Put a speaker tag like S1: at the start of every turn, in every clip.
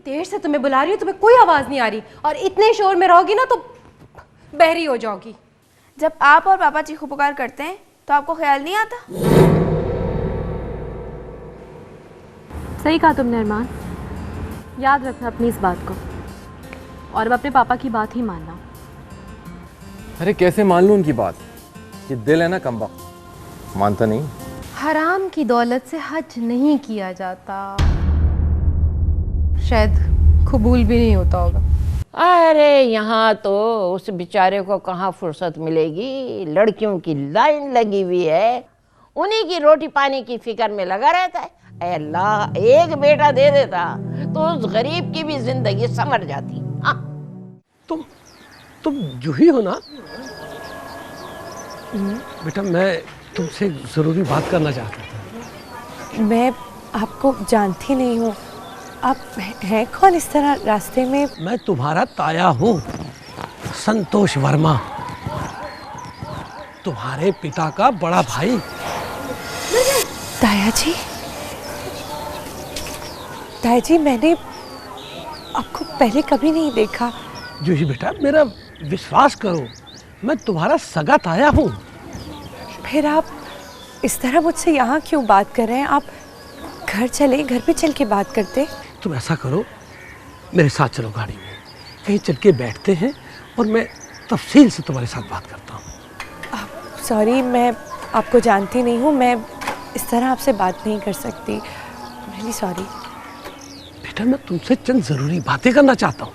S1: देर से तुम्हें बुला रही हूँ, तुम्हें कोई आवाज नहीं आ रही, और इतने शोर में रहोगी ना तो बहरी हो जाओगी।
S2: जब आप और पापा चीखो पुकार करते हैं तो आपको ख्याल नहीं आता?
S3: सही कहा तुमने अरमान, याद रखना अपनी इस बात को, और अब अपने पापा की बात ही मानना।
S4: अरे कैसे मान लूं उनकी बात, ये दिल है ना कमबख्त, मानता नहीं।
S1: हराम की दौलत से हज नहीं किया जाता, शायद कबूल भी नहीं होता होगा।
S5: अरे यहाँ तो उस बेचारे को कहाँ फुर्सत मिलेगी, लड़कियों की लाइन लगी हुई है, उन्हीं की रोटी पानी की फिक्र में लगा रहता है। ऐ अल्लाह, एक बेटा दे देता तो उस गरीब की भी जिंदगी संवर जाती। हाँ।
S6: तुम जूही हो ना? बेटा मैं तुमसे जरूरी बात करना चाहता था।
S7: मैं आपको जानती नहीं हूँ, आप हैं कौन इस तरह रास्ते में?
S6: मैं तुम्हारा ताया हूँ, संतोष वर्मा, तुम्हारे पिता का बड़ा भाई।
S7: ताया जी, ताया जी, मैंने आपको पहले कभी नहीं देखा।
S6: जूही बेटा, मेरा विश्वास करो, मैं तुम्हारा सगा ताया हूँ।
S7: फिर आप इस तरह मुझसे यहाँ क्यों बात कर रहे हैं? आप घर चले, घर पे चल के बात करते।
S6: तुम ऐसा करो, मेरे साथ चलो गाड़ी में, कहीं चल के बैठते हैं और मैं तफसील से तुम्हारे साथ बात करता हूँ।
S7: सॉरी, मैं आपको जानती नहीं हूँ, मैं इस तरह आपसे बात नहीं कर सकती, रियली सॉरी।
S6: बेटा मैं तुमसे चंद ज़रूरी बातें करना चाहता हूँ।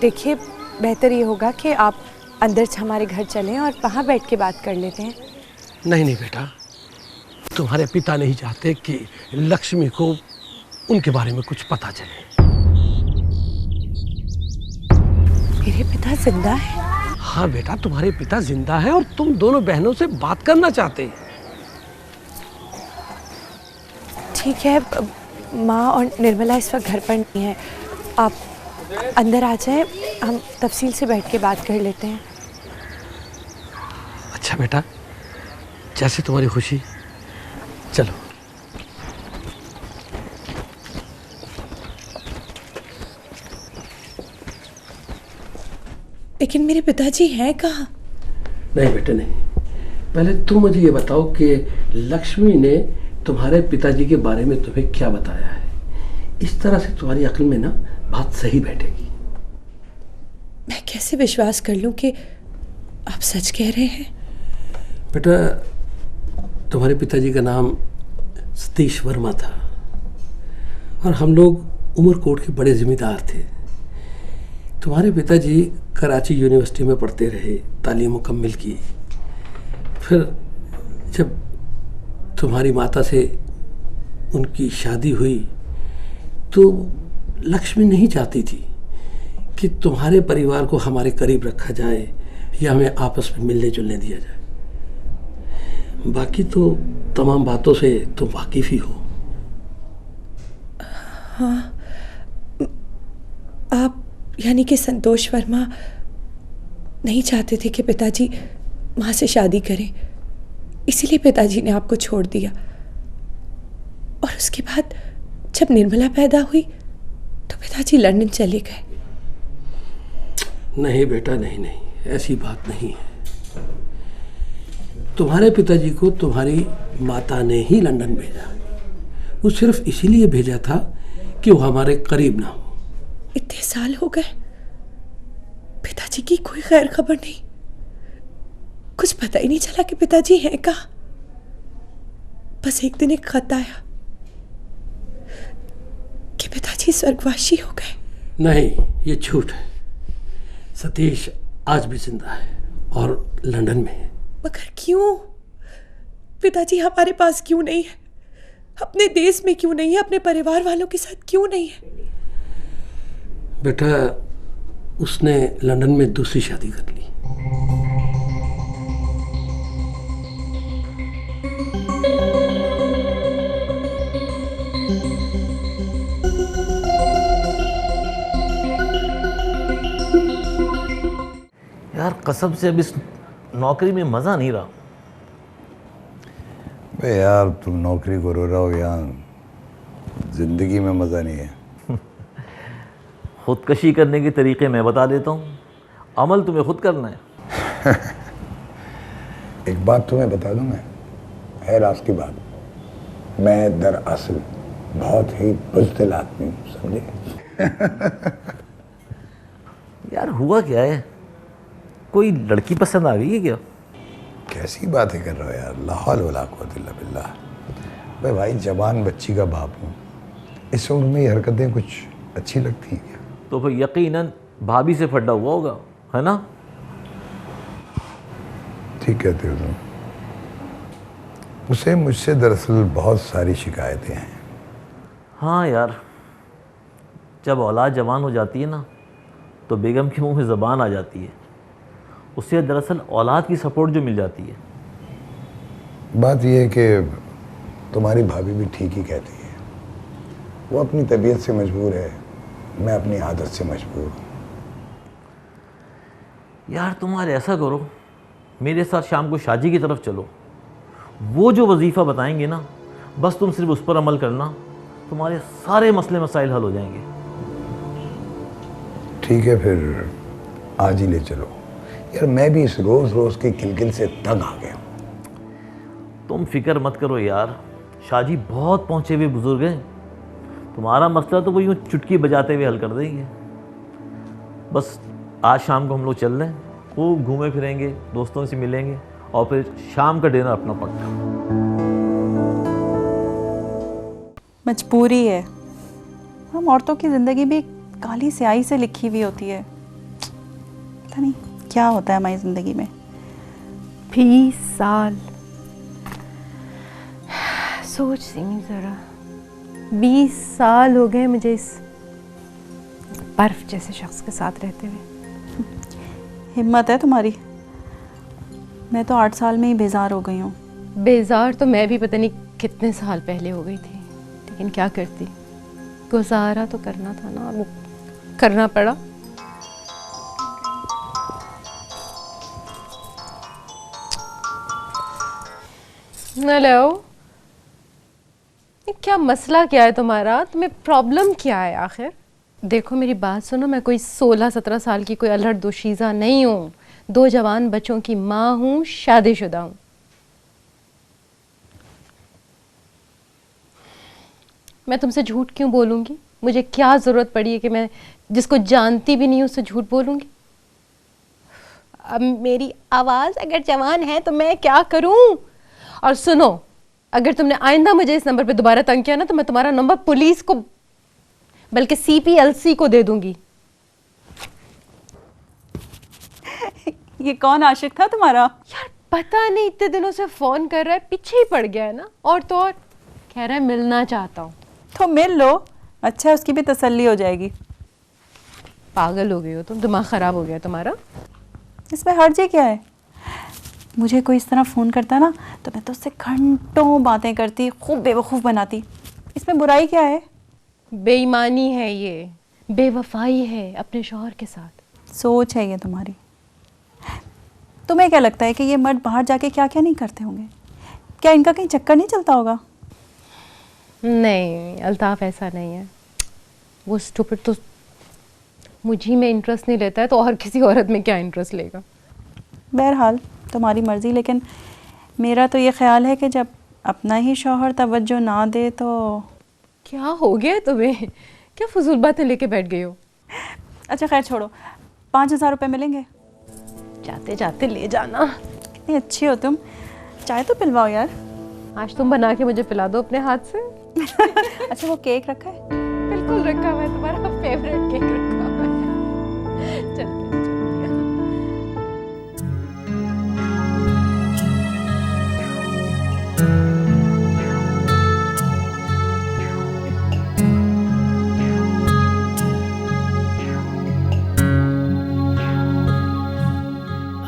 S7: देखिए, बेहतर ये होगा कि आप अंदर हमारे घर चलें और वहाँ बैठ के बात कर लेते हैं।
S6: नहीं नहीं बेटा, तुम्हारे पिता नहीं चाहते कि लक्ष्मी को उनके बारे में कुछ पता चले।
S7: मेरे पिता जिंदा है?
S6: हाँ बेटा, तुम्हारे पिता जिंदा है और तुम दोनों बहनों से बात करना चाहते हैं।
S7: ठीक है, माँ और निर्मला इस वक्त घर पर नहीं है, आप अंदर आ जाएं, हम तफसील से बैठ के बात कर लेते हैं।
S6: अच्छा बेटा, जैसे तुम्हारी खुशी, चलो।
S7: लेकिन मेरे पिताजी हैं कहाँ?
S6: नहीं बेटे नहीं, पहले तुम मुझे ये बताओ कि लक्ष्मी ने तुम्हारे पिताजी के बारे में तुम्हें क्या बताया है। इस तरह से तुम्हारी अक्ल में ना बात सही बैठेगी।
S7: मैं कैसे विश्वास कर लूं कि आप सच कह रहे हैं?
S6: बेटा, तुम्हारे पिताजी का नाम सतीश वर्मा था और हम लोग उमरकोट के बड़े जिम्मेदार थे। तुम्हारे पिताजी कराची यूनिवर्सिटी में पढ़ते रहे, तालीम मुकम्मल की। फिर जब तुम्हारी माता से उनकी शादी हुई तो लक्ष्मी नहीं चाहती थी कि तुम्हारे परिवार को हमारे करीब रखा जाए या हमें आपस में मिलने जुलने दिया जाए। बाकी तो तमाम बातों से तुम वाकिफ ही हो।
S7: हाँ, आप यानी कि संतोष वर्मा नहीं चाहते थे कि पिताजी माँ से शादी करें, इसीलिए पिताजी ने आपको छोड़ दिया। और उसके बाद जब निर्मला पैदा हुई तो पिताजी लंदन चले गए।
S6: नहीं बेटा, नहीं नहीं, ऐसी बात नहीं है। तुम्हारे पिताजी को तुम्हारी माता ने ही लंदन भेजा। वो सिर्फ इसीलिए भेजा था कि वो हमारे करीब ना हो।
S7: इतने साल हो गए, पिताजी की कोई खैर खबर नहीं, कुछ पता ही नहीं चला कि पिताजी हैं कहाँ। बस एक दिन एक खत आया कि पिताजी स्वर्गवासी हो गए।
S6: नहीं, ये झूठ है। सतीश आज भी जिंदा है और लंदन में है।
S7: मगर क्यों? पिताजी हमारे पास क्यों नहीं है? अपने देश में क्यों नहीं है? अपने परिवार वालों के साथ क्यों नहीं है?
S6: बेटा, उसने लंदन में दूसरी शादी कर ली।
S8: यार कसम से अब इस नौकरी में मज़ा नहीं रहा।
S9: बे यार, तुम नौकरी को रो रहे हो, यहाँ जिंदगी में मज़ा नहीं है।
S8: खुदकशी करने के तरीके मैं बता देता हूँ, अमल तुम्हें खुद करना है।
S9: एक बात तुम्हें बता दूं मैं, है राज की बात, मैं दरअसल बहुत ही बुज़दिल आदमी हूँ, समझे?
S8: यार हुआ क्या है, कोई लड़की पसंद आ गई है क्या?
S9: कैसी बातें कर रहे हो यार, ला हौल वला कुव्वता इल्ला बिल्लाह। मैं भाई जवान बच्ची का बाप हूँ, इस उम्र में ये हरकतें कुछ अच्छी लगती हैं क्या?
S8: तो फिर यकीनन भाभी से फटा हुआ होगा, है ना?
S9: ठीक कहते हो तुम। उसे मुझसे दरअसल बहुत सारी शिकायतें हैं।
S8: हाँ यार, जब औलाद जवान हो जाती है ना तो बेगम के मुंह में ज़बान आ जाती है, उससे दरअसल औलाद की सपोर्ट जो मिल जाती है।
S9: बात यह है कि तुम्हारी भाभी भी ठीक ही कहती है, वो अपनी तबीयत से मजबूर है, मैं अपनी आदत से मजबूर हूँ।
S8: यार तुम्हारे ऐसा करो, मेरे साथ शाम को शादी की तरफ चलो, वो जो वजीफ़ा बताएंगे ना बस तुम सिर्फ उस पर अमल करना, तुम्हारे सारे मसले मसाइल हल हो जाएंगे।
S9: ठीक है फिर आज ही ले चलो यार, मैं भी इस रोज़ रोज़ की किलकिल से तंग आ गया हूँ।
S8: तुम फिक्र मत करो यार, शादी बहुत पहुँचे हुए बुजुर्ग हैं, तुम्हारा मसला तो वो यूँ चुटकी बजाते हुए हल कर देंगे। बस आज शाम को हम लोग चल रहे हैं, खूब घूमे फिरेंगे, दोस्तों से मिलेंगे और फिर शाम का डिनर अपना पक्का।
S10: मजबूरी है, हम औरतों की ज़िंदगी भी काली स्याही से लिखी हुई होती है। पता नहीं क्या होता है हमारी ज़िंदगी में।
S1: 20 साल, सोच सीमी ज़रा, 20 साल हो गए मुझे इस बर्फ जैसे शख्स के साथ रहते हुए।
S10: हिम्मत है तुम्हारी, मैं तो 8 साल में ही बेजार हो गई हूँ।
S1: बेजार तो मैं भी पता नहीं कितने साल पहले हो गई थी, लेकिन क्या करती, गुजारा तो करना था ना, वो करना पड़ा। हेलो, क्या मसला क्या है तुम्हारा, तुम्हें प्रॉब्लम क्या है आखिर? देखो मेरी बात सुनो, मैं कोई 16-17 साल की कोई अल्हड़ दोशीज़ा नहीं हूँ, 2 जवान बच्चों की माँ हूँ, शादीशुदा हूँ। मैं तुमसे झूठ क्यों बोलूँगी? मुझे क्या ज़रूरत पड़ी है कि मैं जिसको जानती भी नहीं उससे झूठ बोलूँगी? अब मेरी आवाज़ अगर जवान है तो मैं क्या करूँ? और सुनो, अगर तुमने आइंदा मुझे इस नंबर पे दोबारा तंग किया ना तो मैं तुम्हारा नंबर पुलिस को बल्कि CPLC को दे दूंगी।
S10: ये कौन आशिक था तुम्हारा?
S1: यार पता नहीं, इतने दिनों से फोन कर रहा है, पीछे ही पड़ गया है ना, और तो और कह रहा है मिलना चाहता हूँ।
S10: तो मिल लो, अच्छा उसकी भी तसल्ली हो जाएगी।
S1: पागल हो गई हो तुम, दिमाग खराब हो गया तुम्हारा।
S10: इसमें हर्ज क्या है? मुझे कोई इस तरह फ़ोन करता ना तो मैं तो उससे घंटों बातें करती, खूब बेवकूफ़ बनाती। इसमें बुराई क्या है?
S1: बेईमानी है ये, बेवफाई है अपने शौहर के साथ।
S10: सोच है ये तुम्हारी। तुम्हें क्या लगता है कि ये मर्द बाहर जाके क्या क्या नहीं करते होंगे? क्या इनका कहीं चक्कर नहीं चलता होगा?
S1: नहीं अल्ताफ़, ऐसा नहीं है। वो स्टूपिड तो मुझी में इंटरेस्ट नहीं लेता है तो और किसी औरत में क्या इंटरेस्ट लेगा?
S10: बहरहाल तुम्हारी मर्ज़ी, लेकिन मेरा तो ये ख्याल है कि जब अपना ही शौहर तवज्जो ना दे तो।
S1: क्या हो गया तुम्हें? क्या फजूल बातें लेके बैठ गई हो?
S10: अच्छा खैर छोड़ो, 5000 रुपये मिलेंगे?
S1: जाते जाते ले जाना।
S10: कितनी अच्छी हो तुम, चाय तो पिलवाओ यार।
S1: आज तुम बना के मुझे पिला दो अपने हाथ से।
S10: अच्छा वो केक रखा है?
S1: बिल्कुल रखा हुआ है, तुम्हारा फेवरेट केक रखा हुआ है। चलते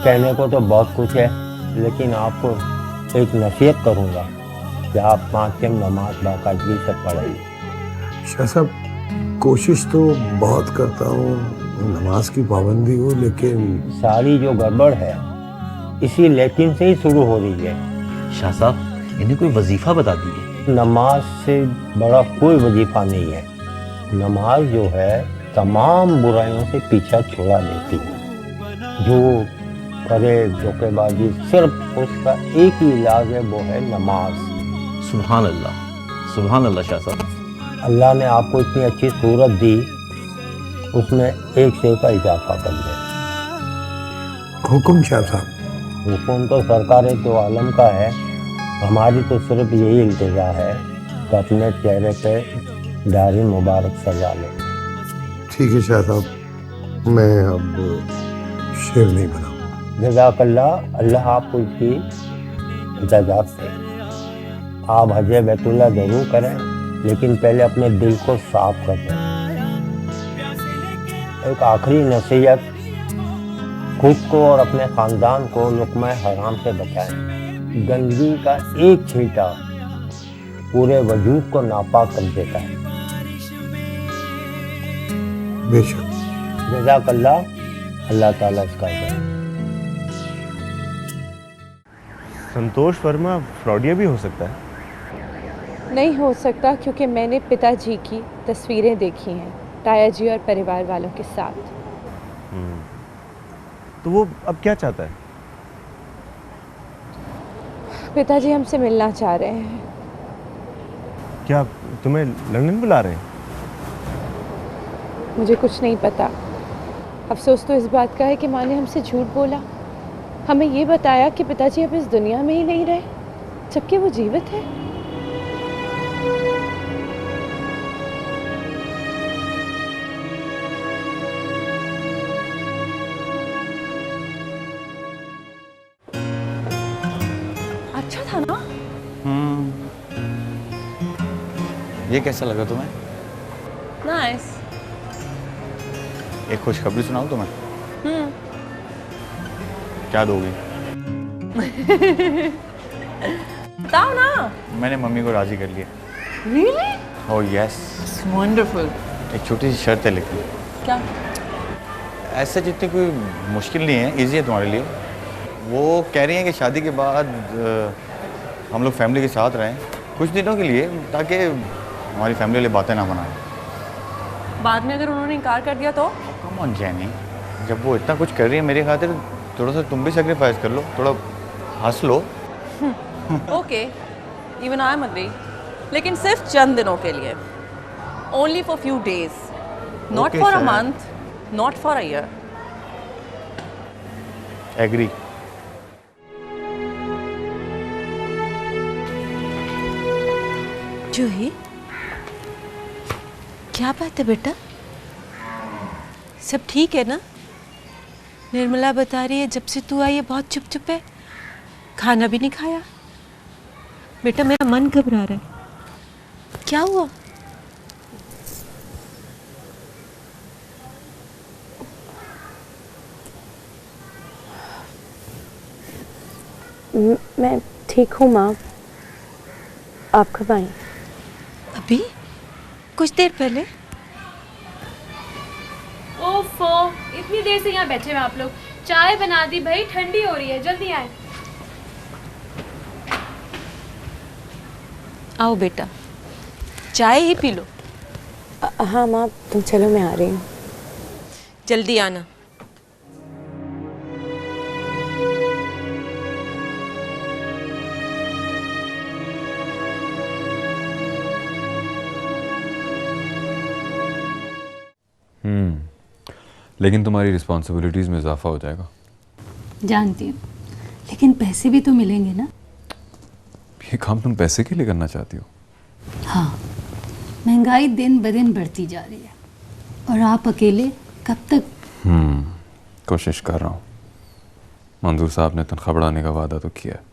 S11: कहने को तो बहुत कुछ है, लेकिन आपको एक नसीहत करूंगा कि आप 5 टाइम नमाज बाकायदगी से पढ़ें।
S9: शाह साहब, कोशिश तो बहुत करता हूँ, नमाज की पाबंदी हो, लेकिन
S11: सारी जो गड़बड़ है इसी लेकिन से ही शुरू हो रही है।
S8: शाह साहब, इन्हें कोई वजीफ़ा बता दीजिए।
S11: नमाज से बड़ा कोई वजीफा नहीं है। नमाज जो है तमाम बुराइयों से पीछा छुड़ा देती है। झूठ, फरेब, धोखेबाजी, सिर्फ उसका एक ही इलाज है, वो है नमाज।
S8: सुभान अल्लाह शाह साहब।
S11: अल्लाह ने आपको इतनी अच्छी सूरत दी, उसमें एक शे का इजाफा कर दे।
S9: हुक्म शाह साहब।
S11: हुक्म तो सरकार तो आलम का है, हमारी तो सिर्फ यही इल्तिजा है कि अपने चेहरे पे दाढ़ी मुबारक सजा ले।
S9: ठीक है शाह साहब, मैं अब शेर नहीं बनाऊँ।
S11: जज़ाकल्लाह, अल्लाह आपको इसकी इजाज़त दे। आप हज बैतुल्लाह ज़रूर करें, लेकिन पहले अपने दिल को साफ कर दें। एक आखिरी नसीहत, खुद को और अपने ख़ानदान को लुक़्मा हराम से बचाएं। गंदगी का एक छींटा पूरे वजूद को नापाक कर देता है।
S9: बेशक।
S11: जज़ाकल्लाह, अल्लाह ताला इसका करे।
S12: संतोष वर्मा फ्रॉडिया भी हो सकता है?
S1: नहीं हो सकता, क्योंकि मैंने पिताजी की तस्वीरें देखी हैं ताया जी और परिवार वालों के साथ।
S12: तो वो अब क्या चाहता है?
S1: पिताजी हमसे मिलना चाह रहे हैं।
S12: क्या तुम्हें लंदन बुला रहे हैं?
S1: मुझे कुछ नहीं पता। अफसोस तो इस बात का है कि माँ ने हमसे झूठ बोला, हमें ये बताया कि पिताजी अब इस दुनिया में ही नहीं रहे, जबकि वो जीवित है।
S10: अच्छा था ना?
S13: ये कैसा लगा तुम्हें?
S10: नाइस।
S13: एक खुशखबरी सुनाऊं तुम्हें? क्या दोगी?
S10: बताओ ना।
S13: मैंने मम्मी को राजी कर लिया।
S10: Really?
S13: Oh yes.
S10: Wonderful.
S13: एक छोटी सी शर्त है लेकिन।
S10: क्या?
S13: ऐसे जितनी कोई मुश्किल नहीं है, इजी है तुम्हारे लिए। वो कह रही हैं कि शादी के बाद हम लोग फैमिली के साथ रहें कुछ दिनों के लिए, ताकि हमारी फैमिली वाले बातें ना बनाएं।
S10: बाद में अगर उन्होंने इनकार कर दिया तो?
S13: कम ऑन जैनी, जब वो इतना कुछ कर रही है मेरी खातिर, थोड़ा सा तुम भी सेक्रीफाइस कर लो, थोड़ा हंस लो।
S10: Okay, even I am agree, लेकिन सिर्फ चंद दिनों के लिए। Only for few days, not for a month, not for a year.
S13: Agree.
S1: Juhi, क्या बात है बेटा? सब ठीक है ना? निर्मला बता रही है जब से तू आई है बहुत चुप चुप है, खाना भी नहीं खाया। बेटा मेरा मन घबरा रहा है, क्या हुआ? मैं ठीक हूँ माँ, आप कब आई? अभी कुछ देर पहले।
S3: ओफो, इतनी देर से यहाँ बैठे हुए आप लोग। चाय बना दी भाई, ठंडी हो रही है, जल्दी आए।
S1: आओ बेटा, चाय ही पी लो। हाँ माँ, तुम चलो, मैं आ रही हूँ, जल्दी आना।
S4: लेकिन तुम्हारी रिस्पॉन्सिबिलिटीज़ में इजाफा हो जाएगा।
S14: जानती हूँ, लेकिन पैसे भी तो मिलेंगे ना।
S4: ये काम तुम पैसे के लिए करना चाहती हो?
S14: हाँ, महंगाई दिन ब दिन बढ़ती जा रही है, और आप अकेले कब तक?
S4: कोशिश कर रहा हूँ। मंजूर साहब ने तनख्वाह बढ़ाने का वादा तो किया है।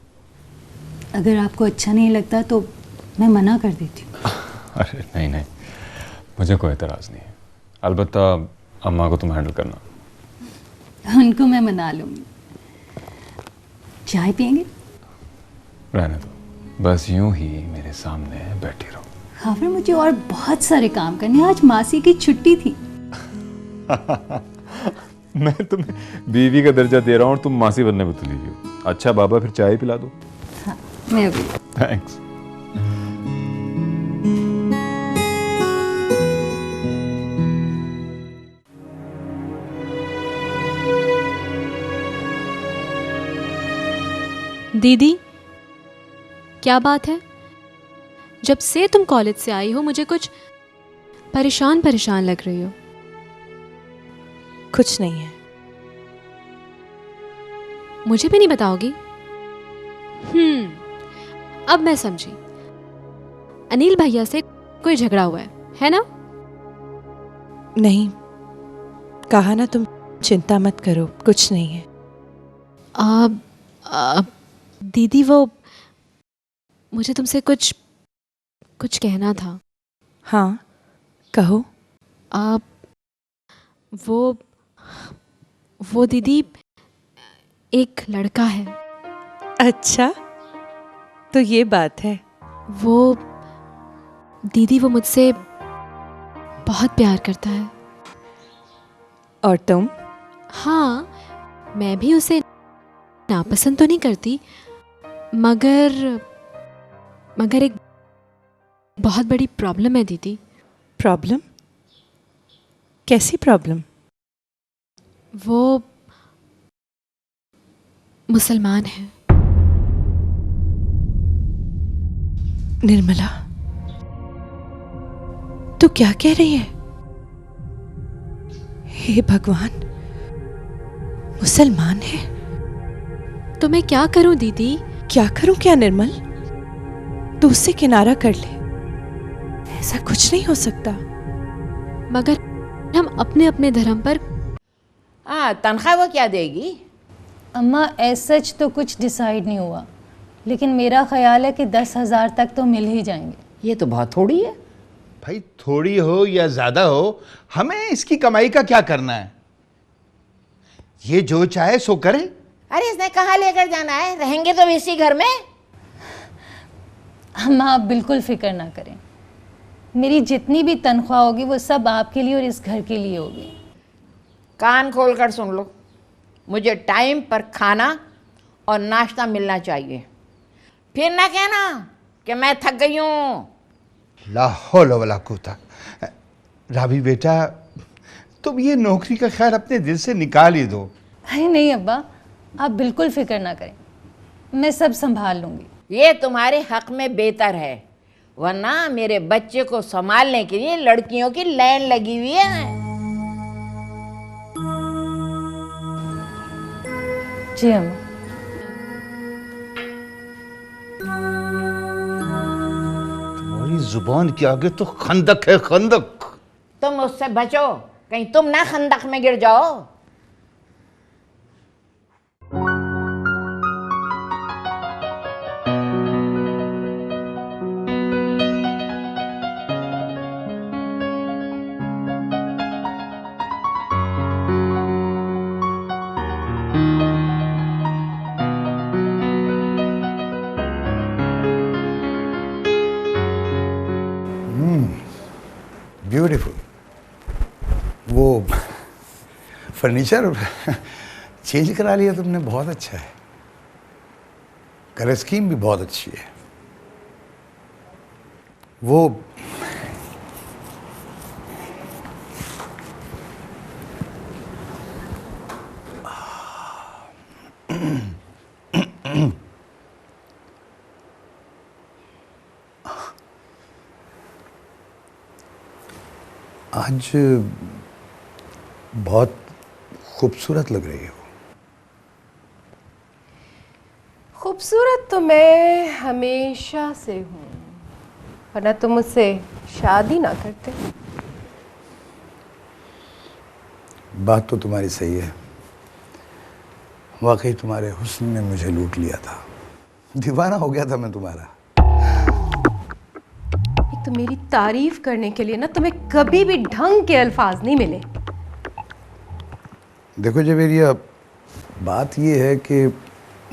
S14: अगर आपको अच्छा नहीं लगता तो मैं मना कर देती हूँ।
S4: अरे नहीं नहीं, मुझे कोई एतराज़ नहीं है। अलबत्ता अम्मा को तुम हैंडल करना।
S14: उनको मैं मना लूँगी। चाय पियेंगे?
S4: रहने दो, बस यूं ही मेरे सामने बैठी रहो।
S14: हाँ, फिर मुझे और बहुत सारे काम करने। आज मासी की छुट्टी थी।
S4: मैं तुम्हें बीवी का दर्जा दे रहा हूँ और तुम मासी बनने में तुली हुई हो। अच्छा बाबा, फिर चाय पिला दो।
S14: हाँ, मैं भी।
S4: थैंक्स।
S3: दीदी, क्या बात है? जब से तुम कॉलेज से आई हो मुझे कुछ परेशान परेशान लग रही हो।
S7: कुछ नहीं है।
S3: मुझे भी नहीं बताओगी? अब मैं समझी। अनिल भैया से कोई झगड़ा हुआ है ना?
S7: नहीं, कहा ना, तुम चिंता मत करो, कुछ नहीं है।
S3: दीदी, वो मुझे तुमसे कुछ कहना था।
S7: हाँ, कहो।
S3: वो दीदी, एक लड़का है।
S7: अच्छा, तो ये बात है।
S3: वो दीदी, वो मुझसे बहुत प्यार करता है।
S7: और तुम?
S3: हाँ, मैं भी उसे नापसंद तो नहीं करती, मगर एक बहुत बड़ी प्रॉब्लम है दीदी।
S7: प्रॉब्लम? कैसी प्रॉब्लम?
S3: वो मुसलमान है।
S7: निर्मला, तू क्या कह रही है? हे भगवान, मुसलमान है?
S3: तो मैं क्या करूं दीदी?
S7: क्या करूं क्या निर्मल? तू उससे किनारा कर ले, ऐसा कुछ नहीं हो सकता।
S3: मगर हम अपने अपने धर्म पर।
S5: तनख्वाह वो क्या देगी?
S14: अम्मा, एज सच तो कुछ डिसाइड नहीं हुआ, लेकिन मेरा ख्याल है कि 10,000 तक तो मिल ही जाएंगे।
S5: ये तो बहुत थोड़ी है।
S9: भाई, थोड़ी हो या ज्यादा हो, हमें इसकी कमाई का क्या करना है? ये जो चाहे सो करे।
S5: अरे इसने कहाँ लेकर जाना है? रहेंगे तो इसी घर में।
S14: अम्मा, आप बिल्कुल फिक्र ना करें, मेरी जितनी भी तनख्वाह होगी वो सब आपके लिए और इस घर के लिए होगी।
S5: कान खोलकर सुन लो, मुझे टाइम पर खाना और नाश्ता मिलना चाहिए। फिर ना कहना कि मैं थक गई हूँ।
S9: ला हौल वला कुव्वता। राबी बेटा, तुम ये नौकरी का ख्याल अपने दिल से निकाल ही दो।
S14: अरे नहीं अब्बा, आप बिल्कुल फिक्र ना करें, मैं सब संभाल लूँगी।
S5: ये तुम्हारे हक में बेहतर है, वरना मेरे बच्चे को संभालने के लिए लड़कियों की लाइन लगी हुई है।
S14: जी अम्मा।
S9: तुम्हारी जुबान के आगे तो खंदक है, खंदक।
S5: तुम उससे बचो, कहीं तुम ना खंदक में गिर जाओ।
S9: ब्यूटीफुल। वो फर्नीचर चेंज करा लिया तुमने, बहुत अच्छा है। कलर स्कीम भी बहुत अच्छी है। वो आज बहुत खूबसूरत लग रही हो।
S1: खूबसूरत तो मैं हमेशा से हूँ, वरना तुम मुझसे शादी ना करते।
S9: बात तो तुम्हारी सही है, वाकई तुम्हारे हुस्न ने मुझे लूट लिया था, दीवाना हो गया था मैं तुम्हारा।
S1: एक तो मेरी तारीफ करने के लिए ना तुम्हें कभी भी ढंग के अल्फाज नहीं मिले।
S9: देखो जवेरिया, बात ये है कि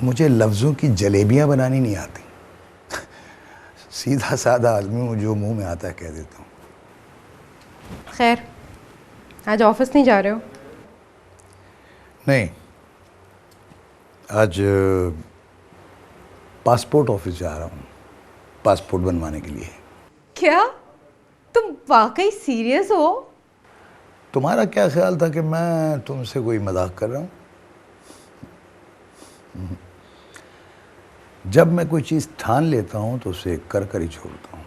S9: मुझे लफ्ज़ों की जलेबियां बनानी नहीं आती। सीधा साधा आदमी हूँ, जो मुंह में आता है कह देता हूँ।
S1: खैर, आज ऑफिस नहीं जा रहे हो?
S9: नहीं, आज पासपोर्ट ऑफिस जा रहा हूँ, पासपोर्ट बनवाने के लिए।
S1: क्या तुम वाकई सीरियस हो?
S9: तुम्हारा क्या ख्याल था कि मैं तुमसे कोई मजाक कर रहा हूँ? जब मैं कोई चीज़ ठान लेता हूँ तो उसे कर कर ही छोड़ता हूँ।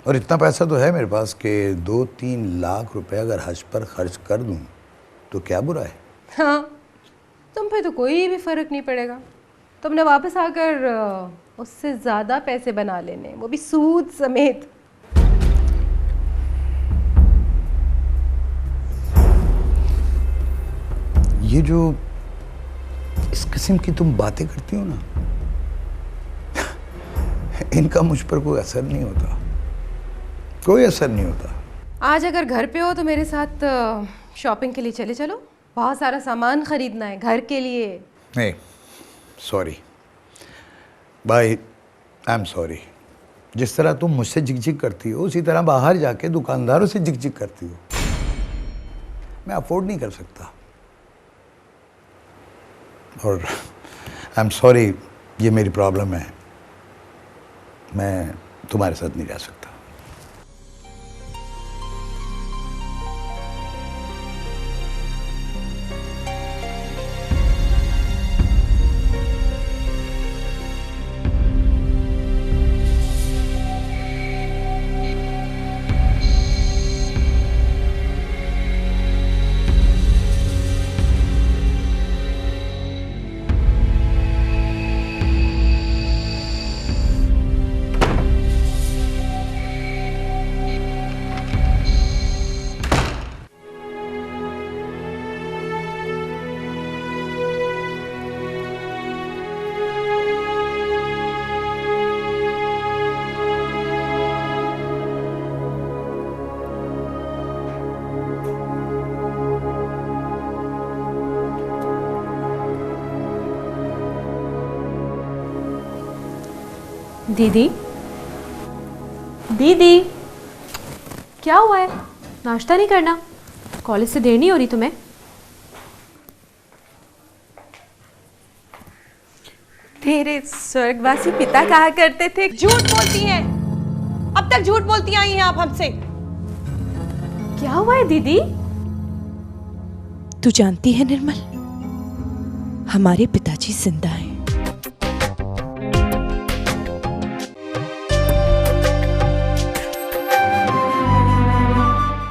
S9: और इतना पैसा तो है मेरे पास कि 2-3 लाख रुपए अगर हज पर खर्च कर दूँ तो क्या बुरा है।
S1: हाँ, तुम पे तो कोई भी फर्क नहीं पड़ेगा। तुमने वापस आकर उससे ज़्यादा पैसे बना लेने, वो भी सूद समेत।
S9: ये जो इस किस्म की तुम बातें करती हो ना, इनका मुझ पर कोई असर नहीं होता, कोई असर नहीं होता।
S1: आज अगर घर पे हो तो मेरे साथ शॉपिंग के लिए चले चलो, बहुत सारा सामान खरीदना है घर के लिए।
S9: नहीं, सॉरी भाई, आई एम सॉरी। जिस तरह तुम मुझसे झिक करती हो उसी तरह बाहर जाके दुकानदारों से झिक करती हो। मैं अफोर्ड नहीं कर सकता। और आई एम सॉरी, ये मेरी प्रॉब्लम है, मैं तुम्हारे साथ नहीं रह सकता।
S3: दीदी, दीदी, क्या हुआ है? नाश्ता नहीं करना? कॉलेज से देर नहीं हो रही तुम्हें?
S10: तेरे स्वर्गवासी पिता कहा करते थे, झूठ बोलती हैं। अब तक झूठ बोलती आई हैं आप हमसे।
S3: क्या हुआ है दीदी?
S7: तू जानती है निर्मल, हमारे पिताजी जिंदा हैं।